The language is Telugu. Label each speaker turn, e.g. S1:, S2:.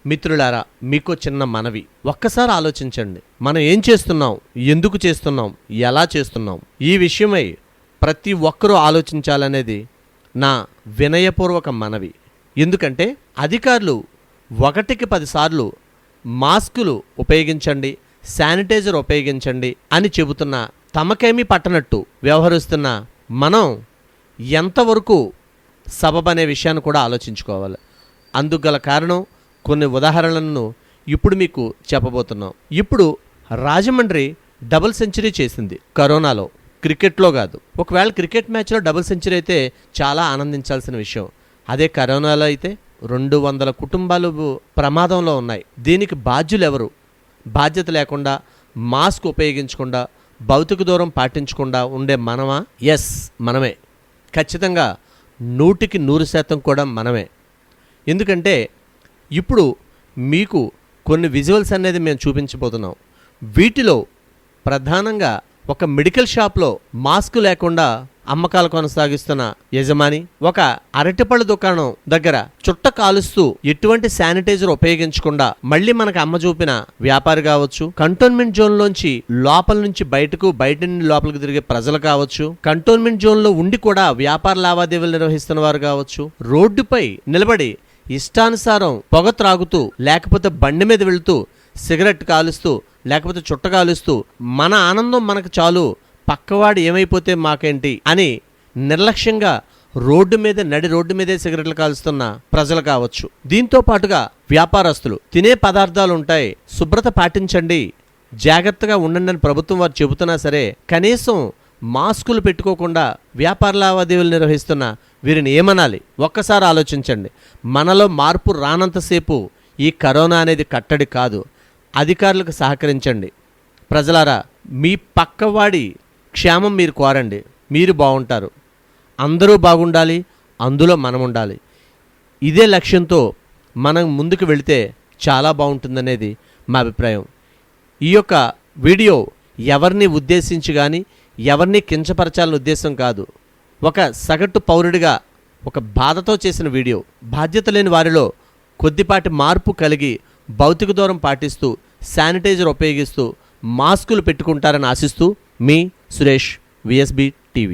S1: మిత్రులారా, మీకు చిన్న మనవి. ఒక్కసారి ఆలోచించండి. మనం ఏం చేస్తున్నాం, ఎందుకు చేస్తున్నాం, ఎలా చేస్తున్నాం, ఈ విషయమై ప్రతి ఒక్కరూ ఆలోచించాలనేది నా వినయపూర్వక మనవి. ఎందుకంటే అధికారులు 1కి 10 సార్లు మాస్కులు ఉపయోగించండి, శానిటైజర్ ఉపయోగించండి అని చెబుతున్నా తమకేమీ పట్టనట్టు వ్యవహరిస్తున్న మనం ఎంతవరకు సబబనే విషయాన్ని కూడా ఆలోచించుకోవాలి. అందుకు గల కారణం కొన్ని ఉదాహరణలను ఇప్పుడు మీకు చెప్పబోతున్నాం. ఇప్పుడు రాజమండ్రి డబుల్ సెంచరీ చేసింది కరోనాలో, క్రికెట్లో కాదు. ఒకవేళ క్రికెట్ మ్యాచ్లో డబుల్ సెంచరీ అయితే చాలా ఆనందించాల్సిన విషయం. అదే కరోనాలో అయితే 200 కుటుంబాలు ప్రమాదంలో ఉన్నాయి. దీనికి బాధ్యులు ఎవరు? బాధ్యత లేకుండా, మాస్క్ ఉపయోగించకుండా, భౌతిక దూరం పాటించకుండా ఉండే మనమా? ఎస్, మనమే. ఖచ్చితంగా 100కి 100% కూడా మనమే. ఎందుకంటే ఇప్పుడు మీకు కొన్ని విజువల్స్ అనేది మేము చూపించబోతున్నాం. వీటిలో ప్రధానంగా ఒక మెడికల్ షాప్లో మాస్క్ లేకుండా అమ్మకాలు కొనసాగిస్తున్న యజమాని, ఒక అరటిపళ్ళ దుకాణం దగ్గర చుట్ట కాలుస్తూ ఎటువంటి శానిటైజర్ ఉపయోగించకుండా మళ్ళీ మనకు అమ్మ చూపిన వ్యాపారి కావచ్చు, కంటోన్మెంట్ జోన్ లోంచి లోపల నుంచి బయటకు, బయట నుండి లోపలికి తిరిగే ప్రజలు కావచ్చు, కంటోన్మెంట్ జోన్ లో ఉండి కూడా వ్యాపార లావాదేవీలు నిర్వహిస్తున్న వారు కావచ్చు, రోడ్డుపై నిలబడి ఇష్టానుసారం పొగ త్రాగుతూ, లేకపోతే బండి మీద వెళుతూ సిగరెట్ కాలుస్తూ, లేకపోతే చుట్ట కాలుస్తూ మన ఆనందం మనకు చాలు, పక్కవాడు ఏమైపోతే మాకేంటి అని నిర్లక్ష్యంగా నడి రోడ్డు మీదే సిగరెట్లు కాలుస్తున్న ప్రజలు కావచ్చు. దీంతో పాటుగా వ్యాపారస్తులు, తినే పదార్థాలు ఉంటాయి, శుభ్రత పాటించండి, జాగ్రత్తగా ఉండండి అని ప్రభుత్వం వారు చెబుతున్నా సరే కనీసం మాస్కులు పెట్టుకోకుండా వ్యాపార లావాదేవీలు నిర్వహిస్తున్న వీరిని ఏమనాలి? ఒక్కసారి ఆలోచించండి. మనలో మార్పు రానంతసేపు ఈ కరోనా అనేది కట్టడి కాదు. అధికారులకు సహకరించండి. ప్రజలారా, మీ పక్కవాడి క్షేమం మీరు కోరండి. మీరు బాగుంటారు, అందరూ బాగుండాలి, అందులో మనం ఉండాలి. ఇదే లక్ష్యంతో మనం ముందుకు వెళితే చాలా బాగుంటుందనేది మా అభిప్రాయం. ఈ యొక్క వీడియో ఎవరిని ఉద్దేశించి కానీ ఎవరిని కించపరచాలని ఉద్దేశం కాదు. ఒక సగటు పౌరుడిగా ఒక బాధతో చేసిన వీడియో. బాధ్యత లేని వారిలో కొద్దిపాటి మార్పు కలిగి భౌతిక దూరం పాటిస్తూ, శానిటైజర్ ఉపయోగిస్తూ మాస్కులు పెట్టుకుంటారని ఆశిస్తూ మీ సురేష్, విఎస్బి టీవీ.